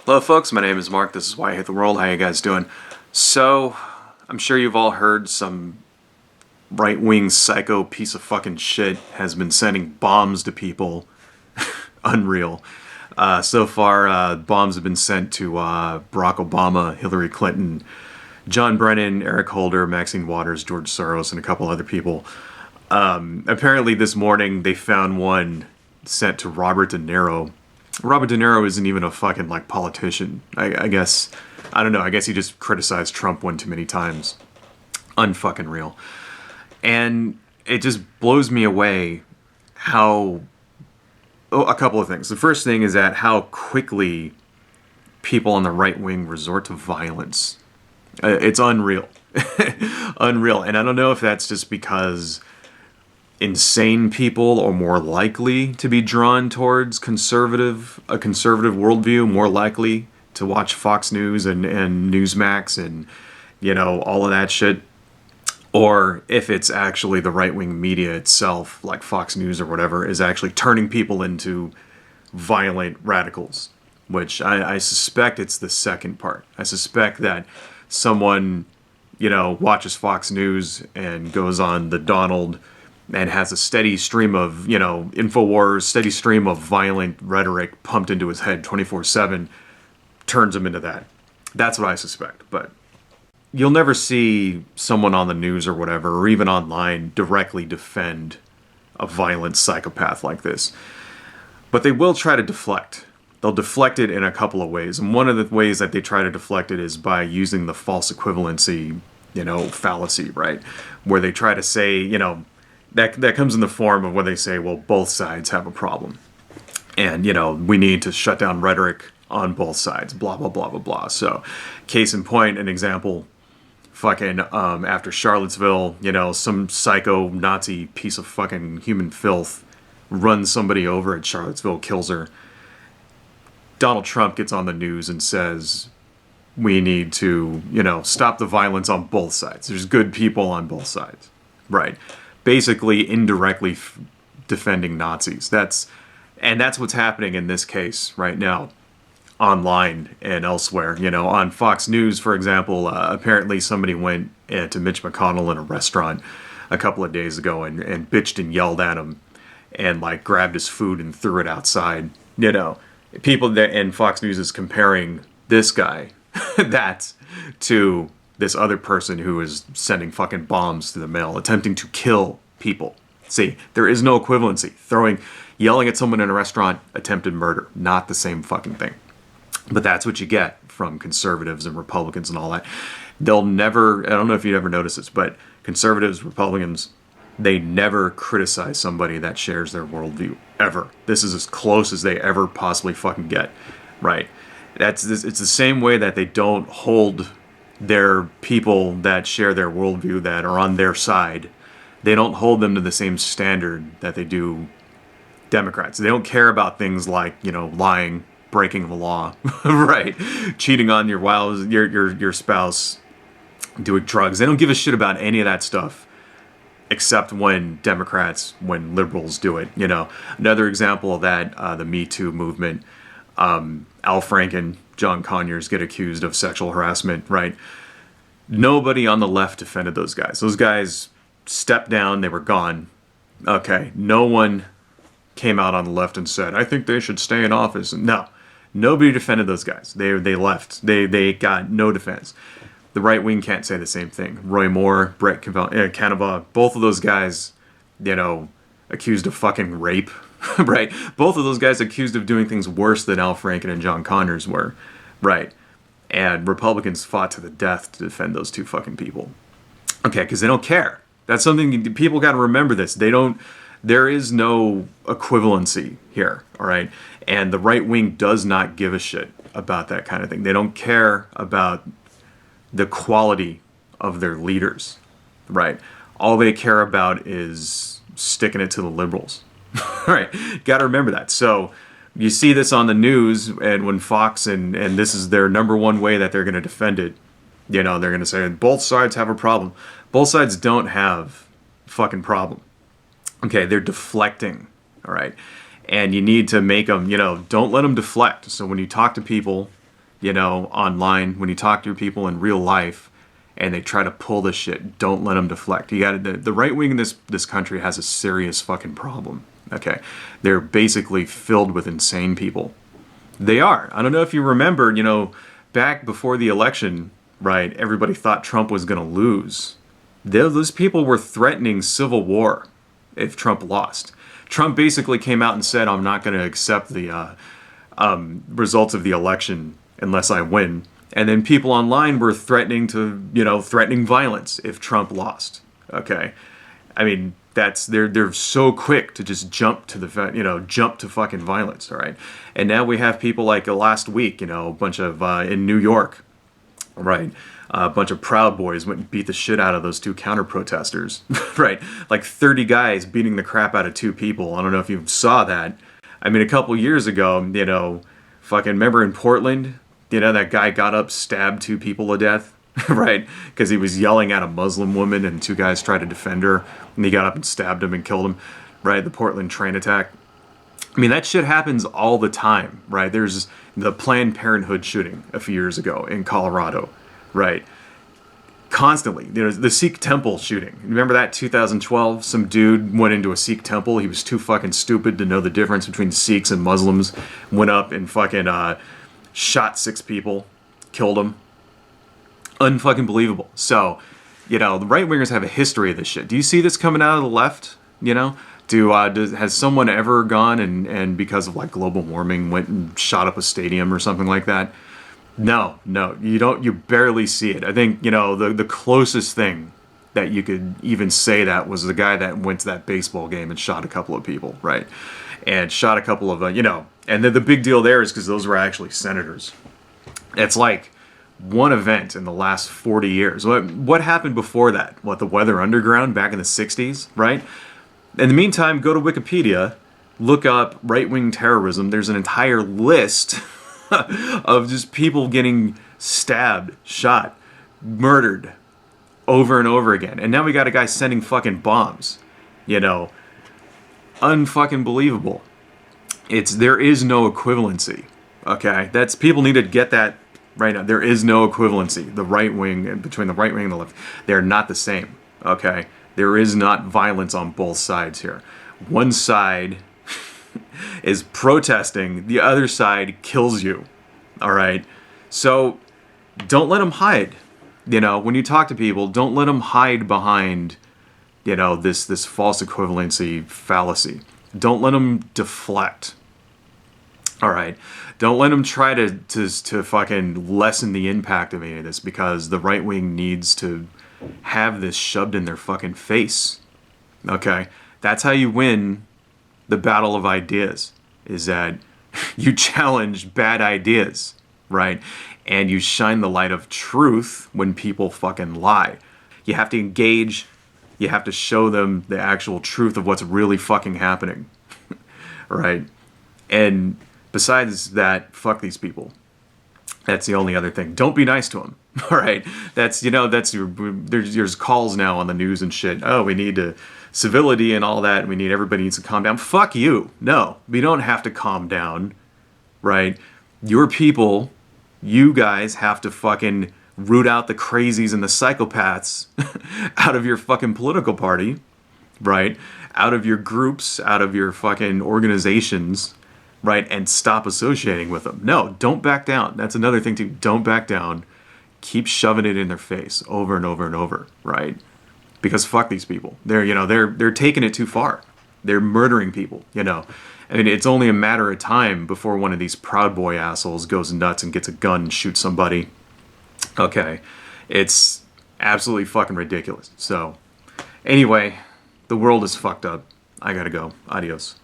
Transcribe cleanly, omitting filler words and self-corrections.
Hello folks, my name is Mark, this is Why I Hate the World, how you guys doing? So, I'm sure you've all heard some right-wing psycho piece of fucking shit has been sending bombs to people. Unreal. So far, bombs have been sent to Barack Obama, Hillary Clinton, John Brennan, Eric Holder, Maxine Waters, George Soros, and a couple other people. Apparently this morning they found one sent to Robert De Niro. Robert De Niro isn't even a fucking, politician. I guess, I don't know, I guess he just criticized Trump one too many times. Unfucking real. And it just blows me away how... Oh, a couple of things. The first thing is that how quickly people on the right wing resort to violence. It's unreal. Unreal. And I don't know if that's just because insane people are more likely to be drawn towards a conservative worldview, more likely to watch Fox News and Newsmax and, all of that shit. Or if it's actually the right-wing media itself, like Fox News or whatever, is actually turning people into violent radicals. Which I suspect it's the second part. I suspect that someone, watches Fox News and goes on the Donald and has a steady stream of, InfoWars, steady stream of violent rhetoric pumped into his head 24/7, turns him into that. That's what I suspect. But you'll never see someone on the news or whatever, or even online, directly defend a violent psychopath like this. But they will try to deflect. They'll deflect it in a couple of ways. And one of the ways that they try to deflect it is by using the false equivalency, fallacy, right? Where they try to say, that comes in the form of when they say, well, both sides have a problem. And, we need to shut down rhetoric on both sides, blah, blah, blah, blah, blah. So, case in point, an example, fucking, after Charlottesville, some psycho Nazi piece of fucking human filth runs somebody over at Charlottesville, kills her. Donald Trump gets on the news and says, we need to, stop the violence on both sides. There's good people on both sides. Right. Basically, indirectly defending Nazis. That's what's happening in this case right now, online and elsewhere. On Fox News, for example, apparently somebody went to Mitch McConnell in a restaurant a couple of days ago and bitched and yelled at him and grabbed his food and threw it outside. People that, and Fox News is comparing this guy that to this other person who is sending fucking bombs to the mail, attempting to kill people. See, there is no equivalency. Yelling at someone in a restaurant, attempted murder. Not the same fucking thing. But that's what you get from conservatives and Republicans and all that. They'll never, I don't know if you ever noticed this, but conservatives, Republicans, they never criticize somebody that shares their worldview, ever. This is as close as they ever possibly fucking get, right? It's the same way that they don't hold their people that share their worldview, that are on their side, they don't hold them to the same standard that they do Democrats. They don't care about things like, lying, breaking the law, right? Cheating on your spouse, doing drugs. They don't give a shit about any of that stuff, except when when liberals do it. Another example of that, the Me Too movement, Al Franken, John Conyers get accused of sexual harassment, right? Nobody on the left defended those guys. Those guys stepped down, they were gone. Okay, no one came out on the left and said, I think they should stay in office. No, nobody defended those guys. They left. They got no defense. The right wing can't say the same thing. Roy Moore, Brett Kavanaugh, both of those guys, accused of fucking rape, right? Both of those guys accused of doing things worse than Al Franken and John Conyers were, right? And Republicans fought to the death to defend those two fucking people. Okay, because they don't care. That's something people got to remember. There is no equivalency here, all right? And the right wing does not give a shit about that kind of thing. They don't care about the quality of their leaders, right? All they care about is sticking it to the liberals, right? Got to remember that. So you see this on the news, and when Fox, and this is their number one way that they're going to defend it, they're going to say, both sides have a problem. Both sides don't have a fucking problem. Okay, they're deflecting, all right? And you need to make them, don't let them deflect. So when you talk to people online, when you talk to people in real life and they try to pull this shit, don't let them deflect. You got the right wing in this country has a serious fucking problem. Okay, they're basically filled with insane people. They are. I don't know if you remember, back before the election, right? Everybody thought Trump was going to lose. Those people were threatening civil war if Trump lost. Trump basically came out and said, "I'm not going to accept the results of the election unless I win." And then people online were threatening violence if Trump lost. Okay, I mean, they're so quick to just jump to fucking violence. All right, and now we have people like last week, a bunch of in New York, right? A bunch of Proud Boys went and beat the shit out of those two counter protesters, right? Like 30 guys beating the crap out of two people. I don't know if you saw that. I mean, a couple years ago, fucking remember in Portland, that guy got up, stabbed two people to death, right? Because he was yelling at a Muslim woman and two guys tried to defend her, and he got up and stabbed him and killed him, right? The Portland train attack. I mean, that shit happens all the time, right? There's the Planned Parenthood shooting a few years ago in Colorado, right? Constantly. The Sikh temple shooting. Remember that, 2012? Some dude went into a Sikh temple. He was too fucking stupid to know the difference between Sikhs and Muslims. Went up and fucking shot 6 people. Killed them. Unfucking believable. So, the right-wingers have a history of this shit. Do you see this coming out of the left? Has someone ever gone and because of like global warming went and shot up a stadium or something like that? No, you don't. You barely see it. I think the closest thing that you could even say that was the guy that went to that baseball game and shot a couple of people, right? And shot a couple of and then the big deal there is because those were actually senators. It's like one event in the last 40 years. What happened before that? The Weather Underground back in the 60s, right? In the meantime, go to Wikipedia, look up right-wing terrorism. There's an entire list of just people getting stabbed, shot, murdered over and over again. And now we got a guy sending fucking bombs. Unfucking believable. There is no equivalency. Okay? People need to get that right now. There is no equivalency. The right wing, between the right wing and the left, they're not the same. Okay? There is not violence on both sides here. One side is protesting, the other side kills you. All right? So don't let them hide. When you talk to people, don't let them hide behind, this false equivalency fallacy. Don't let them deflect. All right? Don't let them try to fucking lessen the impact of any of this, because the right wing needs to have this shoved in their fucking face. Okay? That's how you win the battle of ideas, is that you challenge bad ideas, right? And you shine the light of truth when people fucking lie. You have to engage. You have to show them the actual truth of what's really fucking happening, right? And besides that, fuck these people. That's the only other thing. Don't be nice to them. All right. There's calls now on the news and shit. Oh, we need civility and all that. Everybody needs to calm down. Fuck you. No, we don't have to calm down. Right? Your people, you guys have to fucking root out the crazies and the psychopaths out of your fucking political party. Right? Out of your groups, out of your fucking organizations. Right? And stop associating with them. No, don't back down. That's another thing too. Don't back down. Keep shoving it in their face over and over and over, right? Because fuck these people. They're taking it too far. They're murdering people, I mean, it's only a matter of time before one of these Proud Boy assholes goes nuts and gets a gun and shoots somebody. Okay. It's absolutely fucking ridiculous. So, anyway, the world is fucked up. I gotta go. Adios.